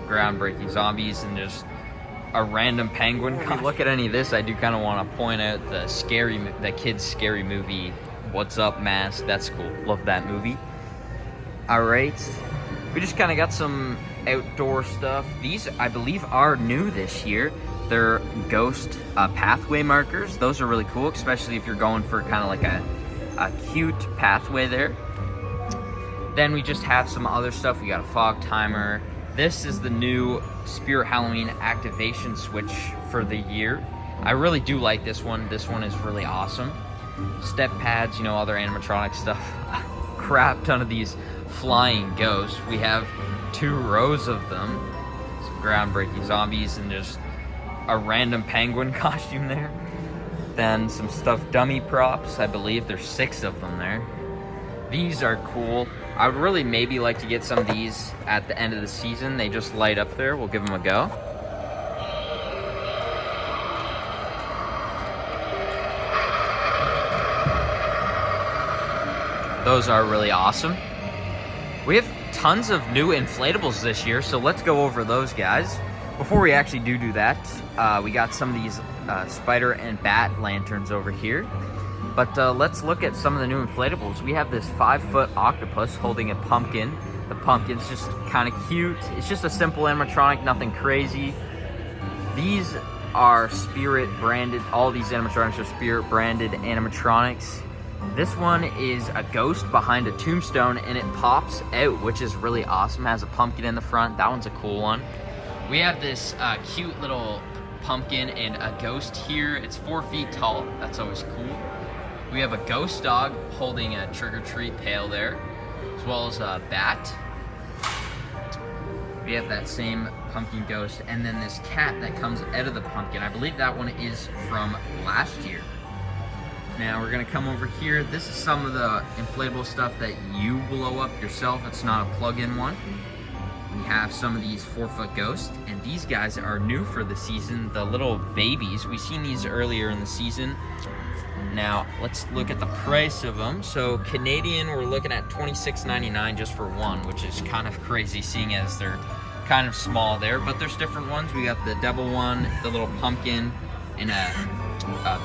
groundbreaking zombies and just a random penguin. When you look at any of this, I do kind of want to point out the kid's scary movie, What's Up Mask. That's cool. Love that movie. All right, we just kind of got some outdoor stuff. These, I believe, are new this year. They're ghost pathway markers. Those are really cool, especially if you're going for kind of like a cute pathway there. Then we just have some other stuff. We got a fog timer. This is the new Spirit Halloween activation switch for the year. I really do like this one. This one is really awesome. Step pads, you know, other animatronic stuff. Crap ton of these flying ghosts. We have 2 rows of them. Some groundbreaking zombies and just a random penguin costume there. Then some stuffed dummy props. I believe there's 6 of them there. These are cool. I would really maybe like to get some of these at the end of the season. They just light up there. We'll give them a go. Those are really awesome. We have tons of new inflatables this year, so let's go over those, guys. Before we actually do that, we got some of these spider and bat lanterns over here. But let's look at some of the new inflatables. We have this 5-foot octopus holding a pumpkin. The pumpkin's just kind of cute. It's just a simple animatronic, nothing crazy. These are Spirit branded. All these animatronics are Spirit branded animatronics. This one is a ghost behind a tombstone and it pops out, which is really awesome. It has a pumpkin in the front. That one's a cool one. We have this cute little pumpkin and a ghost here. It's 4 feet tall. That's always cool. We have a ghost dog holding a trick-or-treat pail there, as well as a bat. We have that same pumpkin ghost, and then this cat that comes out of the pumpkin. I believe that one is from last year. Now we're gonna come over here. This is some of the inflatable stuff that you blow up yourself. It's not a plug-in one. We have some of these 4-foot ghosts, and these guys are new for the season, the little babies. We've seen these earlier in the season. Now, let's look at the price of them. So, Canadian, we're looking at $26.99 just for one, which is kind of crazy seeing as they're kind of small there. But there's different ones. We got the devil one, the little pumpkin, and a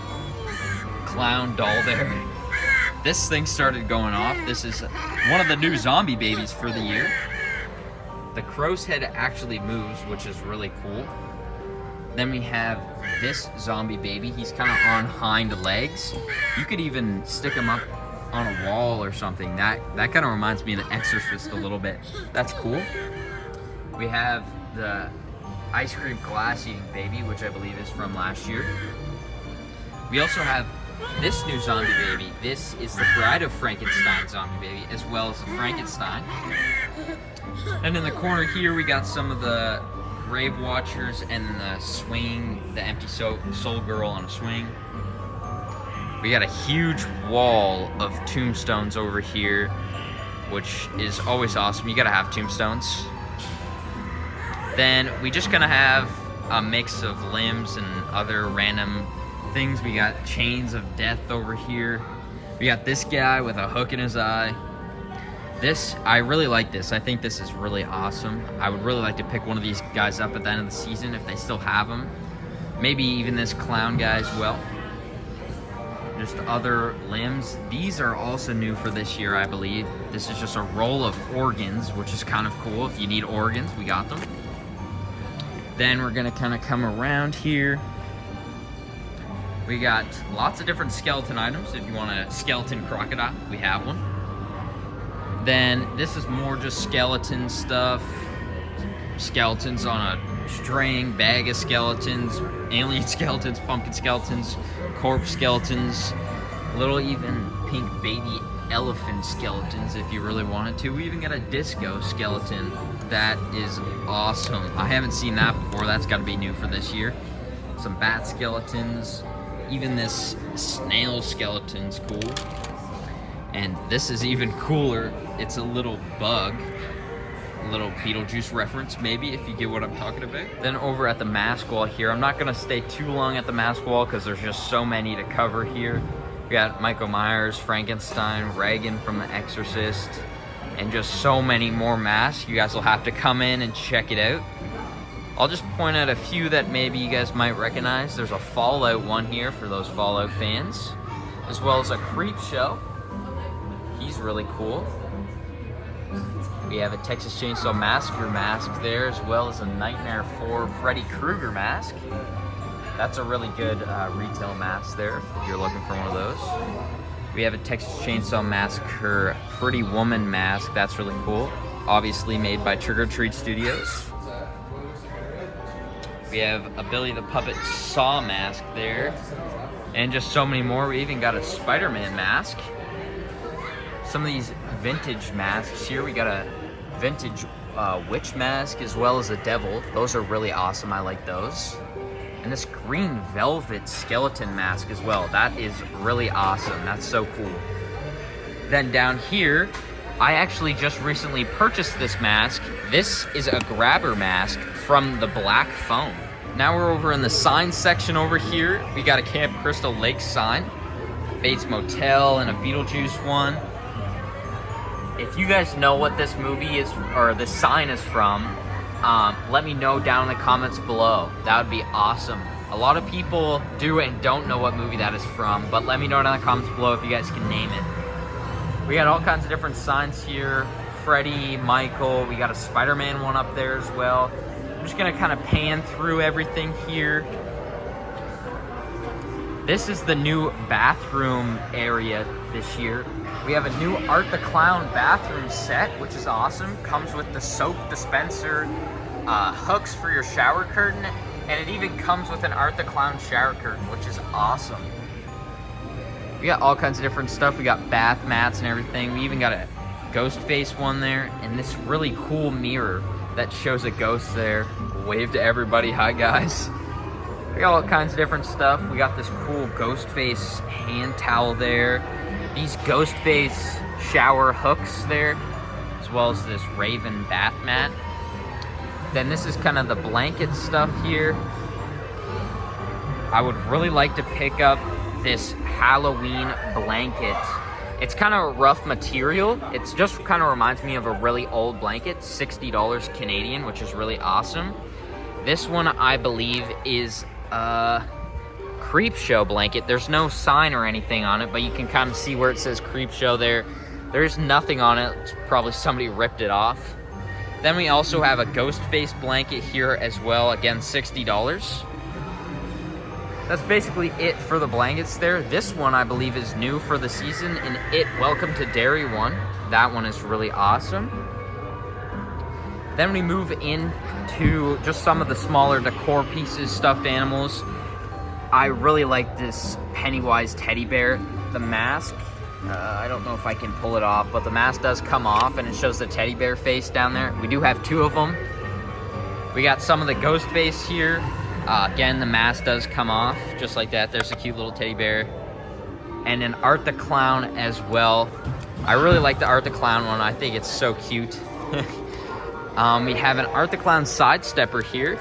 clown doll there. This thing started going off. This is one of the new zombie babies for the year. The crow's head actually moves, which is really cool. Then we have this zombie baby. He's kind of on hind legs. You could even stick him up on a wall or something. That kind of reminds me of The Exorcist a little bit. That's cool. We have the ice cream glass eating baby, which I believe is from last year. We also have this new zombie baby. This is the Bride of Frankenstein zombie baby, as well as the Frankenstein. And in the corner here, we got some of the Grave Watchers and the swing, the empty soul girl on a swing. We got a huge wall of tombstones over here, which is always awesome. You gotta have tombstones. Then we just gonna have a mix of limbs and other random things. We got chains of death over here. We got this guy with a hook in his eye. This, I really like this. I think this is really awesome. I would really like to pick one of these guys up at the end of the season if they still have them. Maybe even this clown guy as well. Just other limbs. These are also new for this year, I believe. This is just a roll of organs, which is kind of cool. If you need organs, we got them. Then we're gonna kind of come around here. We got lots of different skeleton items. If you want a skeleton crocodile, we have one. Then this is more just skeleton stuff. Skeletons on a string, bag of skeletons, alien skeletons, pumpkin skeletons, corpse skeletons, little even pink baby elephant skeletons if you really wanted to. We even got a disco skeleton. That is awesome. I haven't seen that before. That's got to be new for this year. Some bat skeletons. Even this snail skeleton's cool. And this is even cooler. It's a little bug. A little Beetlejuice reference, maybe, if you get what I'm talking about. Then over at the mask wall here, I'm not gonna stay too long at the mask wall because there's just so many to cover here. We got Michael Myers, Frankenstein, Reagan from The Exorcist, and just so many more masks. You guys will have to come in and check it out. I'll just point out a few that maybe you guys might recognize. There's a Fallout one here for those Fallout fans, as well as a Creep Show. He's really cool. We have a Texas Chainsaw Massacre mask there, as well as a Nightmare 4 Freddy Krueger mask. That's a really good retail mask there, if you're looking for one of those. We have a Texas Chainsaw Massacre Pretty Woman mask. That's really cool. Obviously made by Trick or Treat Studios. We have a Billy the Puppet Saw mask there. And just so many more. We even got a Spider-Man mask. Some of these vintage masks here. We got a vintage witch mask as well as a devil. Those are really awesome. I like those. And this green velvet skeleton mask as well. That is really awesome. That's so cool. Then down here, I actually just recently purchased this mask. This is a grabber mask from the Black Phone. Now we're over in the sign section over here. We got a Camp Crystal Lake sign, Bates Motel, and a Beetlejuice one. If you guys know what this movie is, or this sign is from, let me know down in the comments below. That would be awesome. A lot of people do and don't know what movie that is from, but let me know down in the comments below if you guys can name it. We got all kinds of different signs here. Freddy, Michael, we got a Spider-Man one up there as well. I'm just gonna kind of pan through everything here. This is the new bathroom area this year. We have a new Art the Clown bathroom set, which is awesome. Comes with the soap dispenser, hooks for your shower curtain, and it even comes with an Art the Clown shower curtain, which is awesome. We got all kinds of different stuff. We got bath mats and everything. We even got a ghost face one there, and this really cool mirror that shows a ghost there. Wave to everybody, hi guys. We got all kinds of different stuff. We got this cool ghost face hand towel there. These ghost face shower hooks there, as well as this Raven bath mat. Then this is kind of the blanket stuff here. I would really like to pick up this Halloween blanket. It's kind of a rough material. It's just kind of reminds me of a really old blanket, $60 Canadian, which is really awesome. This one, I believe, is a Creep Show blanket. There's no sign or anything on it, but you can kind of see where it says Creep Show there. There's nothing on it. It's probably somebody ripped it off. Then we also have a ghost face blanket here as well. Again, $60. That's basically it for the blankets there. This one, I believe, is new for the season, and It Welcome to Derry one. That one is really awesome. Then we move into just some of the smaller decor pieces, stuffed animals. I really like this Pennywise teddy bear. The mask, I don't know if I can pull it off, but the mask does come off and it shows the teddy bear face down there. We do have two of them. We got some of the ghost face here. Again, the mask does come off just like that. There's a cute little teddy bear. And an Art the Clown as well. I really like the Art the Clown one. I think it's so cute. We have an Art the Clown sidestepper here.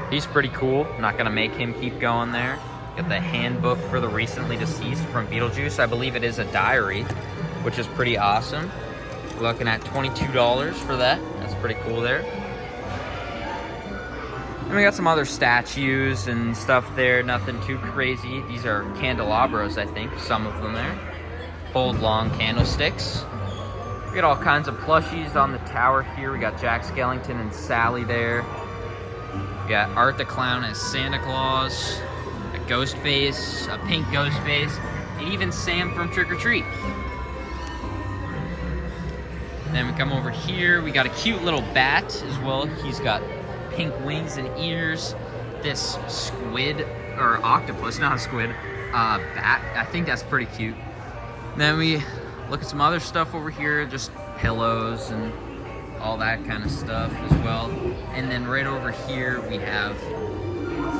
He's pretty cool. I'm not gonna make him keep going there. Got the handbook for the recently deceased from Beetlejuice. I believe it is a diary, which is pretty awesome. We're looking at $22 for that. That's pretty cool there. And we got some other statues and stuff there. Nothing too crazy. These are candelabras, I think. Some of them there. Hold long candlesticks. We got all kinds of plushies on the tower here. We got Jack Skellington and Sally there. We got Art the Clown as Santa Claus, a ghost face, a pink ghost face, and even Sam from Trick or Treat. Then we come over here, we got a cute little bat as well. He's got pink wings and ears. This squid, or octopus, not a squid, bat. I think that's pretty cute. Then we look at some other stuff over here, just pillows and all that kind of stuff as well. And then right over here we have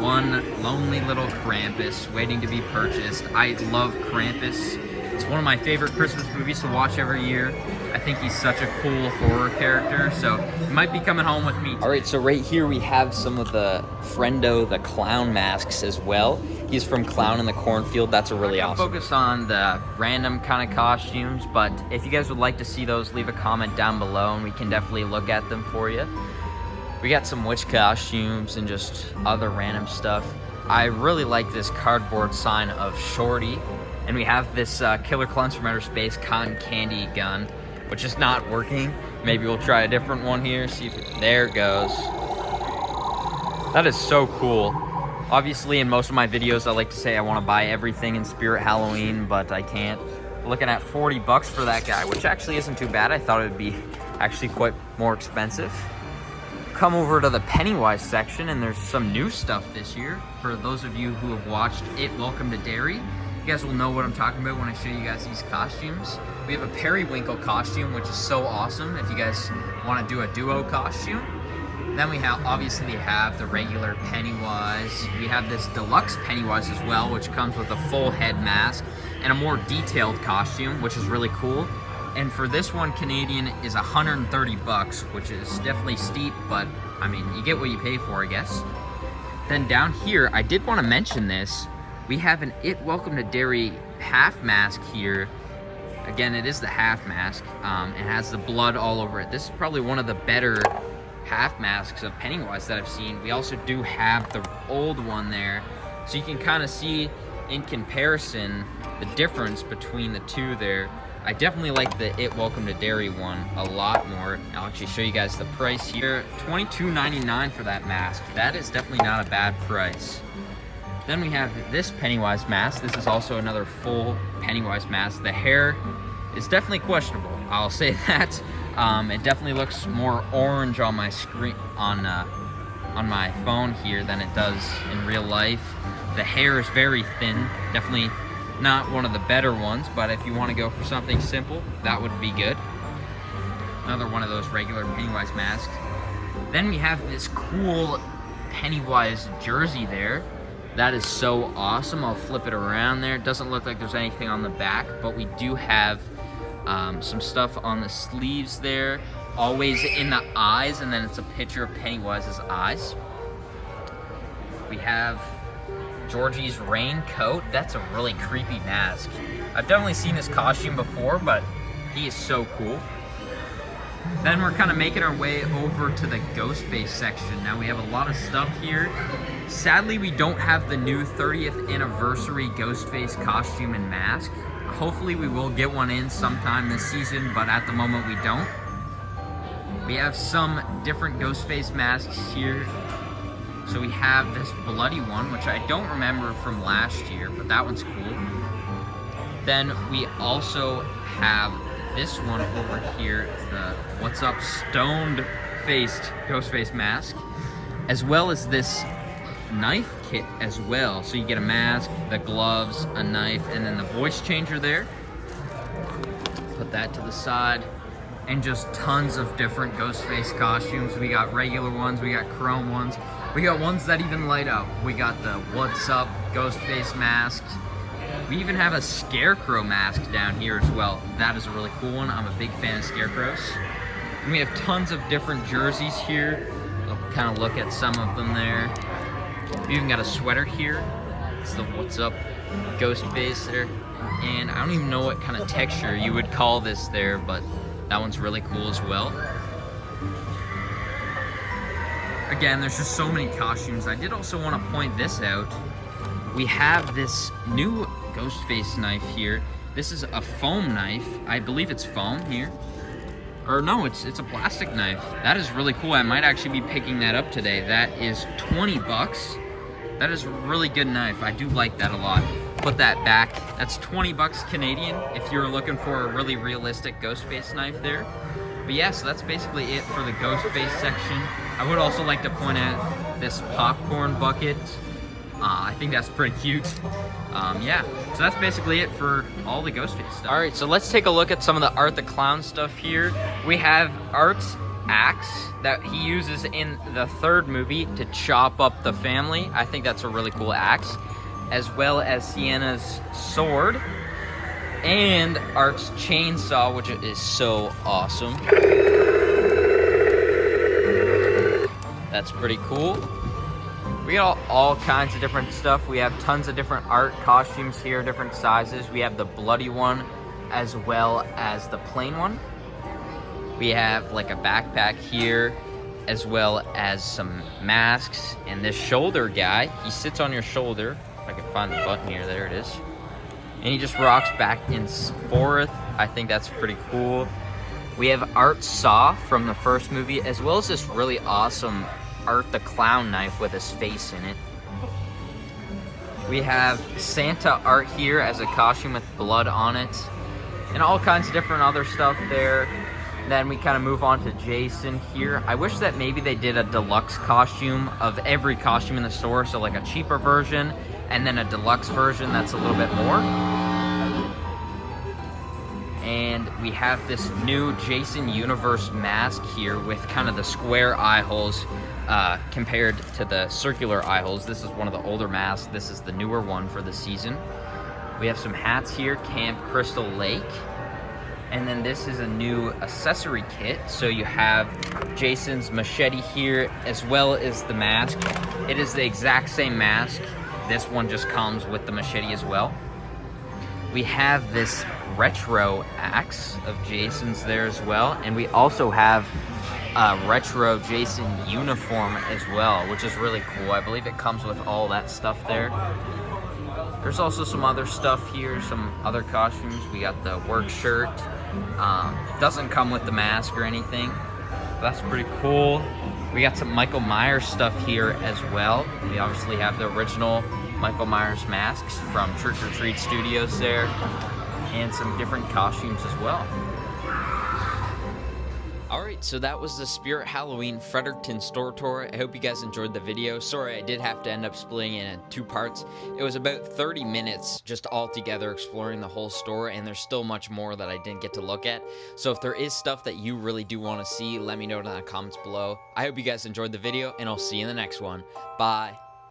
one lonely little Krampus waiting to be purchased. I love Krampus. It's one of my favorite Christmas movies to watch every year. I think he's such a cool horror character, so he might be coming home with me today. All right, so right here we have some of the Friendo the Clown masks as well. He's from Clown in the Cornfield. That's a really awesome. Focus on the random kind of costumes, but if you guys would like to see those, leave a comment down below and we can definitely look at them for you. We got some witch costumes and just other random stuff. I really like this cardboard sign of Shorty. And we have this Killer Clowns from Outer Space cotton candy gun, which is not working. Maybe we'll try a different one here, see if there it goes. That is so cool. Obviously, in most of my videos, I like to say I want to buy everything in Spirit Halloween, but I can't. Looking at 40 bucks for that guy, which actually isn't too bad. I thought it would be actually quite more expensive. Come over to the Pennywise section, and there's some new stuff this year. For those of you who have watched It Welcome to Derry, you guys will know what I'm talking about when I show you guys these costumes. We have a Periwinkle costume, which is so awesome if you guys want to do a duo costume. Then we obviously have the regular Pennywise. We have this deluxe Pennywise as well, which comes with a full head mask and a more detailed costume, which is really cool. And for this one, Canadian is 130 bucks, which is definitely steep, but I mean, you get what you pay for, I guess. Then down here, I did want to mention this. We have an It Welcome to Derry half mask here. Again, it is the half mask. It has the blood all over it. This is probably one of the better half masks of Pennywise that I've seen. We also do have the old one there, so you can kind of see in comparison the difference between the two there. I definitely like the It Welcome to Derry one a lot more. I'll actually show you guys the price here. $22.99 for that mask. That is definitely not a bad price. Then we have this Pennywise mask. This is also another full Pennywise mask. The hair is definitely questionable, I'll say that. It definitely looks more orange on my screen, on my phone here than it does in real life. The hair is very thin, definitely not one of the better ones, but if you want to go for something simple, that would be good. Another one of those regular Pennywise masks. Then we have this cool Pennywise jersey there. That is so awesome. I'll flip it around there. It doesn't look like there's anything on the back, but we do have some stuff on the sleeves there. Always in the eyes, and then it's a picture of Pennywise's eyes. We have Georgie's raincoat. That's a really creepy mask. I've definitely seen his costume before, but he is so cool. Then we're kind of making our way over to the Ghostface section. Now we have a lot of stuff here. Sadly, we don't have the new 30th anniversary Ghostface costume and mask. Hopefully we will get one in sometime this season, but at the moment we don't. We have some different Ghostface masks here. So we have this bloody one, which I don't remember from last year, but that one's cool. Then we also have this one over here, the What's Up stoned-faced Ghostface mask, as well as this knife kit as well. So you get a mask, the gloves, a knife, and then the voice changer there. Put that to the side. And just tons of different Ghostface costumes. We got regular ones, we got chrome ones, we got ones that even light up. We got the What's Up Ghostface mask. We even have a Scarecrow mask down here as well. That is a really cool one. I'm a big fan of Scarecrows. And we have tons of different jerseys here. I'll kind of look at some of them there. We even got a sweater here. It's the What's Up Ghostface there. And I don't even know what kind of texture you would call this there, but that one's really cool as well. Again, there's just so many costumes. I did also want to point this out. We have this new Ghostface knife here. This is a foam knife. I believe it's foam here. Or no, it's a plastic knife. That is really cool. I might actually be picking that up today. That is 20 bucks. That is a really good knife. I do like that a lot. Put that back. That's 20 bucks Canadian if you're looking for a really realistic Ghostface knife there. But yeah, so that's basically it for the Ghostface section. I would also like to point out this popcorn bucket. I think that's pretty cute. Yeah, so that's basically it for all the Ghostface stuff. All right, so let's take a look at some of the Art the Clown stuff here. We have Art's axe that he uses in the third movie to chop up the family. I think that's a really cool axe. As well as Sienna's sword. And Art's chainsaw, which is so awesome. That's pretty cool. We got all kinds of different stuff. We have tons of different art costumes here, different sizes. We have the bloody one as well as the plain one. We have like a backpack here as well as some masks. And this shoulder guy, he sits on your shoulder. If I can find the button here, there it is. And he just rocks back and forth. I think that's pretty cool. We have Art's saw from the first movie, as well as this really awesome Art the Clown knife with his face in it. We have Santa Art here as a costume with blood on it, and all kinds of different other stuff there. Then we kind of move on to Jason here. I wish that maybe they did a deluxe costume of every costume in the store, so like a cheaper version and then a deluxe version that's a little bit more. And we have this new Jason Universe mask here with kind of the square eye holes compared to the circular eye holes. This is one of the older masks. This is the newer one for the season. We have some hats here, Camp Crystal Lake. And then this is a new accessory kit. So you have Jason's machete here as well as the mask. It is the exact same mask. This one just comes with the machete as well. We have this retro axe of Jason's there as well. And we also have a retro Jason uniform as well, which is really cool. I believe it comes with all that stuff there. There's also some other stuff here, some other costumes. We got the work shirt. Doesn't come with the mask or anything. That's pretty cool. We got some Michael Myers stuff here as well. We obviously have the original Michael Myers masks from Trick or Treat Studios there, and some different costumes as well. Alright, so that was the Spirit Halloween Fredericton store tour. I hope you guys enjoyed the video. Sorry, I did have to end up splitting it in 2 parts. It was about 30 minutes just all together exploring the whole store, and there's still much more that I didn't get to look at. So if there is stuff that you really do want to see, let me know in the comments below. I hope you guys enjoyed the video, and I'll see you in the next one. Bye.